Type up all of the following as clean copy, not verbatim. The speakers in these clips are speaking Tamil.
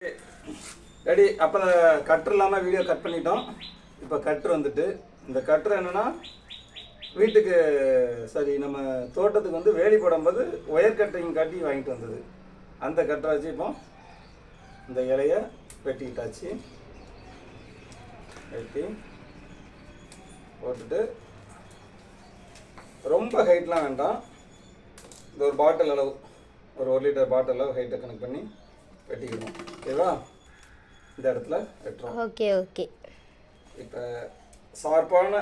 ரெடி. அப்போ கட்ரு இல்லாமல் வீடியோ கட் பண்ணிட்டோம். இப்போ கட்ரு வந்துட்டு இந்த கட்ரு என்னென்னா வீட்டுக்கு சரி நம்ம தோட்டத்துக்கு வந்து வேலி போடும்போது ஒயர் கட்டிங் காட்டி வாங்கிட்டு வந்தது. அந்த கட்டரை வச்சு இப்போ இந்த இலையை வெட்டிக்கிட்டாச்சு. வெட்டி போட்டுட்டு ரொம்ப ஹைட்லாம் வேண்டாம். இந்த ஒரு பாட்டில் அளவு ஒரு 1 லிட்டர் பாட்டில் அளவு ஹைட்டை கனெக்ட் பண்ணி வெட்டிக்கணும். ஓகேவா? இந்த இடத்துல வெட்டுறோம். ஓகே. இப்போ ஷார்ப்பான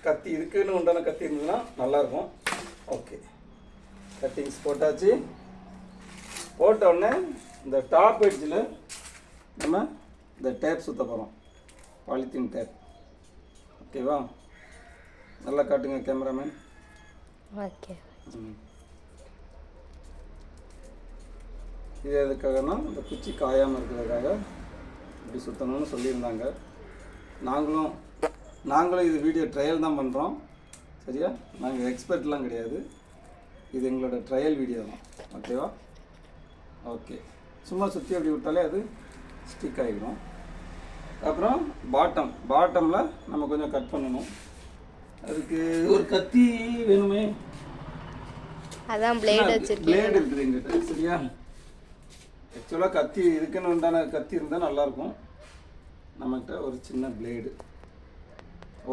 கத்தி இருக்குன்னு உண்டான கத்தி இருந்ததுன்னா நல்லாயிருக்கும். ஓகே, கட்டிங்ஸ் போட்டாச்சு. போட்ட உடனே இந்த டாப் எட்ஜில் நம்ம இந்த டேப் சுற்ற போகிறோம், பாலித்தீன் டேப். ஓகேவா? நல்லா காட்டுங்க கேமராமேன். ஓகே. இது எதுக்காகனா இந்த குச்சி காயாமல் இருக்கிறதுக்காக இப்படி சுற்றணும்னு சொல்லியிருந்தாங்க. நாங்களும் இது வீடியோ ட்ரையல் தான் பண்ணுறோம். சரியா? நாங்கள் எக்ஸ்பர்ட்லாம் கிடையாது. இது எங்களோட ட்ரையல் வீடியோ தான். ஓகேவா? ஓகே, சும்மா சுற்றி அப்படி விட்டாலே அது ஸ்டிக் ஆகிடும். அப்புறம் பாட்டமில் நம்ம கொஞ்சம் கட் பண்ணணும். அதுக்கு ஒரு கத்தி வேணுமே. அதான் பிளேட் வச்சிருக்கேன். பிளேட் இருக்குது எங்கிட்ட. சரியா? ஆக்சுவலாக கத்தி இதுக்குன்னு உண்டான கத்தி இருந்தால் நல்லாயிருக்கும். நம்மகிட்ட ஒரு சின்ன பிளேடு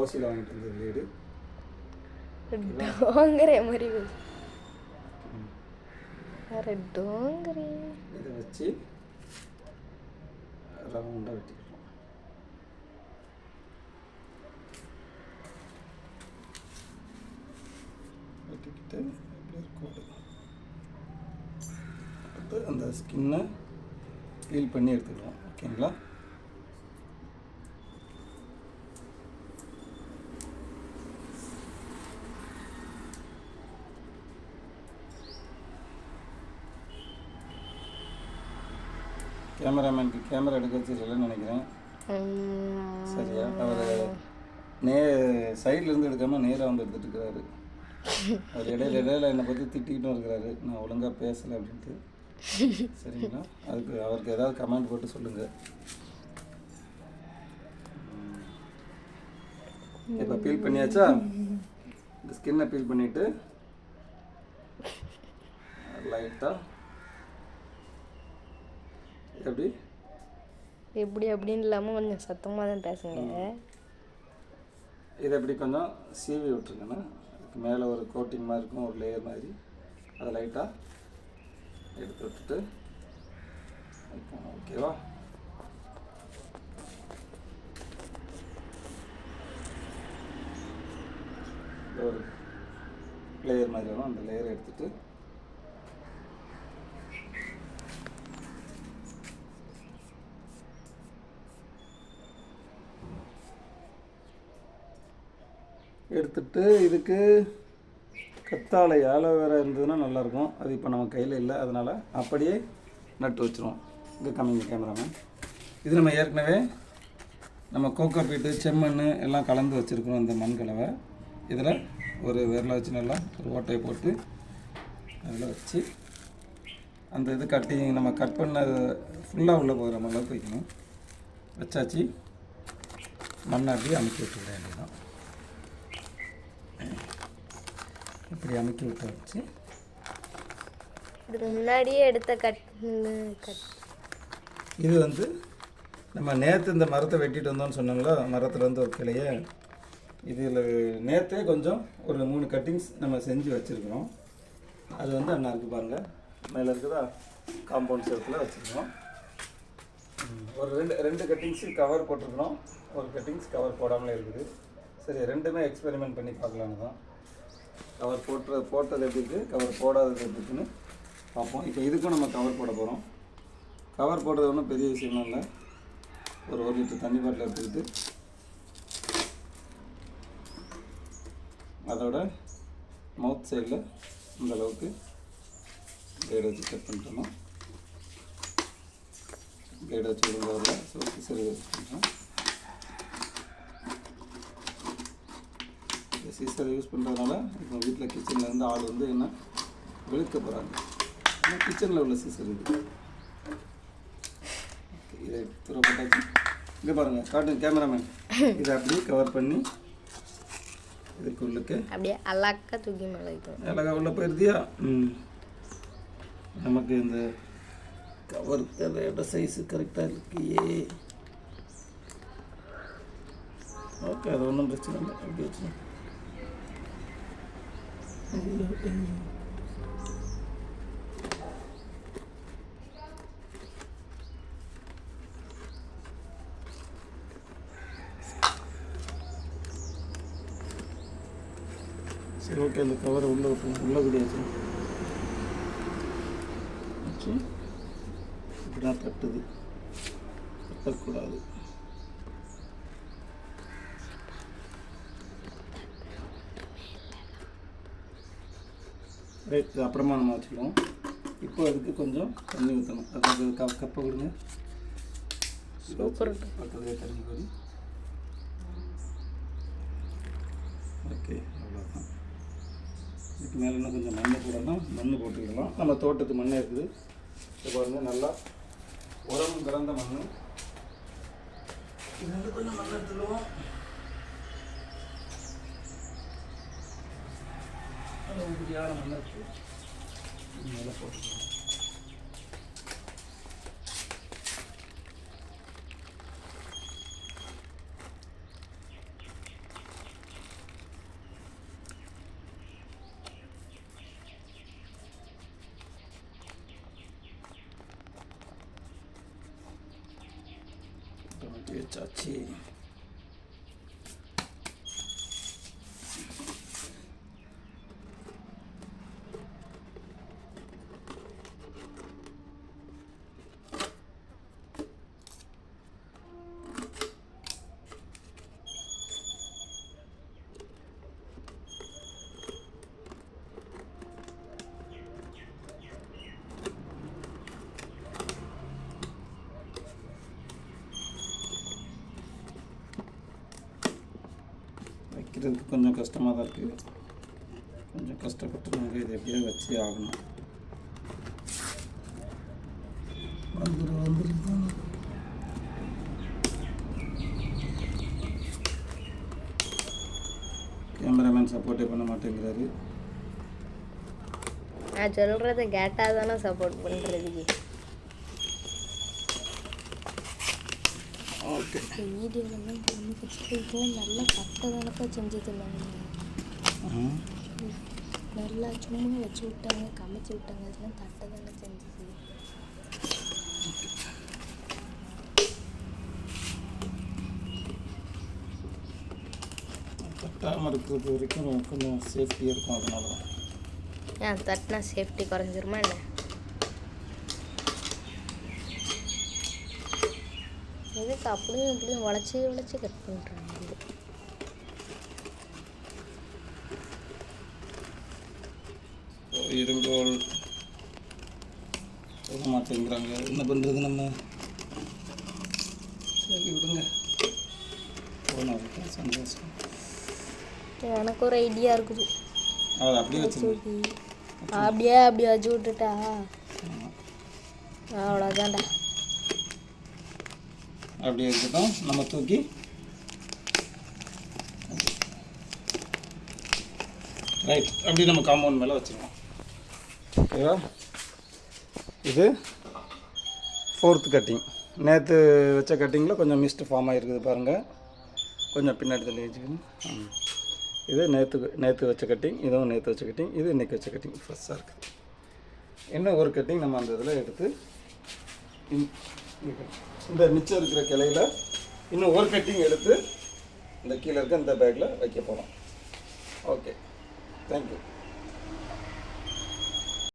ஓசியில் வாங்கிட்டு இருந்த பிளேடு இதை வச்சு ரவுண்டாக வெட்டிக்கலாம். வெட்டிக்கிட்டு அந்த ஸ்கின்னை பீல் பண்ணி எடுத்துக்கலாம். ஓகேங்களா? கேமராமேனுக்கு கேமரா எடுக்க வச்சுருக்கலன்னு நினைக்கிறேன். சரியா? அவர் சைட்லேருந்து எடுக்காமல் நேராக வந்து எடுத்துகிட்டு இருக்கிறாரு. அவர் இடையில என்னை பற்றி திட்டிக்கிட்டும் இருக்கிறாரு, நான் ஒழுங்காக பேசலை அப்படின்ட்டு. சரிங்களா? அதுக்கு அவருக்கு ஏதாவது கமெண்ட் போட்டு சொல்லுங்கள். இப்போ பீல் பண்ணியாச்சா? இந்த ஸ்கின்னை பீல் பண்ணிவிட்டு லைட்டாக எப்படி அப்படின்னு இல்லாமல் கொஞ்சம் சத்தமாக தான் பேசுங்க. இதை எப்படி கொஞ்சம் சீவி விட்டுருங்கண்ணா. அதுக்கு மேலே ஒரு கோட்டிங் மாதிரி இருக்கும், ஒரு லேயர் மாதிரி. அதை லைட்டாக எடுத்து விட்டுட்டு ஓகேவா? ஒரு லேயர் மாதிரி வரும். அந்த லேயரை எடுத்துட்டு இதுக்கு கத்தாழை ஆலோவேரா இருந்ததுன்னா நல்லாயிருக்கும். அது இப்போ நம்ம கையில் இல்லை, அதனால் அப்படியே நட்டு வச்சுருவோம். இங்கே காமிங்க கேமராமேன். இது நம்ம ஏற்கனவே நம்ம கோகோ பீட்டு செம்மண் எல்லாம் கலந்து வச்சுருக்கிறோம். இந்த மண் கலவை இதில் ஒரு விரலை வச்சு நல்லா ஒரு ஓட்டையை போட்டு அதில் வச்சு அந்த இது நம்ம கட் பண்ண ஃபுல்லாக உள்ளே போகிற அளவுக்கு வைக்கணும். வச்சாச்சு. மண்ணை அப்படியே அமுக்கி விட்டுவிட வேண்டியதான். இப்படி அமுக்கி விட்டு வச்சு இதுக்கு முன்னாடியே எடுத்த இது வந்து நம்ம நேற்று இந்த மரத்தை வெட்டிட்டு வந்தோம்னு சொன்னோம்ல, மரத்தில் வந்து ஒரு கிளையை இதில் நேற்றே கொஞ்சம் ஒரு 3 கட்டிங்ஸ் நம்ம செஞ்சு வச்சுருக்கிறோம். அது வந்து அண்ணா இருக்குது பாருங்கள், மேலே இருக்குதா, காம்பவுண்ட் சேஃப்டில் வச்சுருக்கோம். ஒரு ரெண்டு கட்டிங்ஸு கவர் போட்டிருக்கிறோம், ஒரு கட்டிங்ஸ் கவர் போடாமலே இருக்குது. சரி, ரெண்டுமே எக்ஸ்பெரிமெண்ட் பண்ணி பார்க்கலான்னு தான். கவர் போட்டது எப்படி இருக்குது, கவர் போடாதது எப்படி இருக்குன்னு பார்ப்போம். இப்போ இதுக்கும் நம்ம கவர் போட போகிறோம். கவர் போடுறது ஒன்றும் பெரிய விஷயம்லாம் இல்லை. ஒரு 1 லிட்டர் தண்ணி பாட்டில் எடுத்துக்கிட்டு அதோட மவுத் சைடில் இந்த அளவுக்கு பிளேட் வச்சு கட் பண்ணிட்டோம். பிளேட் வச்சு விடும்போது சரி யூஸ் பண்ணுறோம். சீசர் யூஸ் பண்ணுறதுனால இப்போ வீட்டில் கிச்சன்லேருந்து ஆள் வந்து என்ன வெளுக்க போகிறாங்க. ஆனால் கிச்சனில் உள்ள சீசர் இது. தூர போட்டாச்சு. இங்கே பாருங்கள், காட்டன் கேமராமேன் இதை அப்படியே கவர் பண்ணி இதுக்குள்ளுக்கு அப்படியே அழகா தூக்கி மேலே வைக்கணும். அழகா உள்ள போயிருந்தியா? நமக்கு இந்த கவர் தேவையோட சைஸு கரெக்டாக இருக்கியே. ஓகே, அது ஒன்றும் பிரச்சனை இல்லை. அப்படி வச்சு சரி, ஓகே. அந்த கவரை உள்ளே விட்டு உள்ளே கிடையாது வச்சு இப்படிதான் தட்டுது, தட்டக்கூடாது. ரைட், அப்புறமா நம்ம வச்சுக்கலாம். இப்போ அதுக்கு கொஞ்சம் தண்ணி ஊற்றணும். அது கப்பை விடுங்க. சூப்பர். பக்கத்துலேயே தண்ணி வரும். ஓகே, அவ்வளோதான். இதுக்கு மேலே இன்னும் கொஞ்சம் மண் போடலாம். மண் போட்டுக்கிடலாம். நம்ம தோட்டத்து மண்ணே இருக்குது. இது பாருங்கள், நல்லா உரம் கலந்த மண். இது வந்து கொஞ்சம் மண் எடுத்துடுவோம். உபரியான மண் இருக்குது, மேலே போட்டுக்கலாம். வச்சாச்சு. வைக்கிறதுக்கு கொஞ்சம் கஷ்டமாக தான் இருக்குது. கொஞ்சம் கஷ்டப்பட்டு நாங்கள் இதை எப்படியோ வச்சு ஆகணும். கேமராமேன் சப்போர்ட்டே பண்ண மாட்டேங்கிறாரு. நான் சொல்கிறத கேட்டால் தானே சப்போர்ட் பண்ணுறதுக்கு. ஓகே, வீடியோலாம் பண்ணி வச்சுட்டு நல்லா கட்ட தானப்பா செஞ்சதுனாங்க. நல்லா சும்மா வச்சு விட்டாங்க, கமைச்சு விட்டாங்க. அதெல்லாம் தட்டை தானே செஞ்சது. தட்டாமல் இருக்கிறது வரைக்கும் கொஞ்சம் சேஃப்டியாக இருக்கும். அதனால தான். ஏன் தட்டினா சேஃப்டி குறைஞ்சிருமா என்ன? எதுக்கு அப்படியும் இப்படியும் உழைச்சி கட் பண்ணுறாங்க. இருங்கோல் சொல்ல மாட்டேங்கிறாங்க. என்ன பண்ணுறது நம்ம? சரி விடுங்க, போனோம். சந்தோஷம். எனக்கு ஒரு ஐடியா இருக்குது. அதை அப்படியே வச்சு அப்படியே வச்சு விட்டுட்டா அவ்வளோதான்டா. அப்படியே இருக்கட்டும். நம்ம தூக்கி ரைட் அப்படி நம்ம காம்பவுண்ட் மேலே வச்சுருவோம். ஓகேவா? இது 4th கட்டிங். நேற்று வச்ச கட்டிங்கில் கொஞ்சம் மிஸ்ட் ஃபார்ம் ஆகிருக்குது பாருங்கள். கொஞ்சம் பின்னாடி தள்ளி வச்சுக்கணும். இது நேற்று வச்ச கட்டிங், இதுவும் நேற்று வச்ச கட்டிங், இது இன்றைக்கி வச்ச கட்டிங் ஃப்ரெஷ்ஷாக இருக்குது. இன்னும் ஒரு கட்டிங் நம்ம அந்த இதில் எடுத்து இந்த மிச்சம் இருக்கிற கிளையில் இன்னும் ஒரு கட்டிங் எடுத்து இந்த கீழே இருக்க இந்த பேக்கில் வைக்க போகிறோம். Okay, thank you.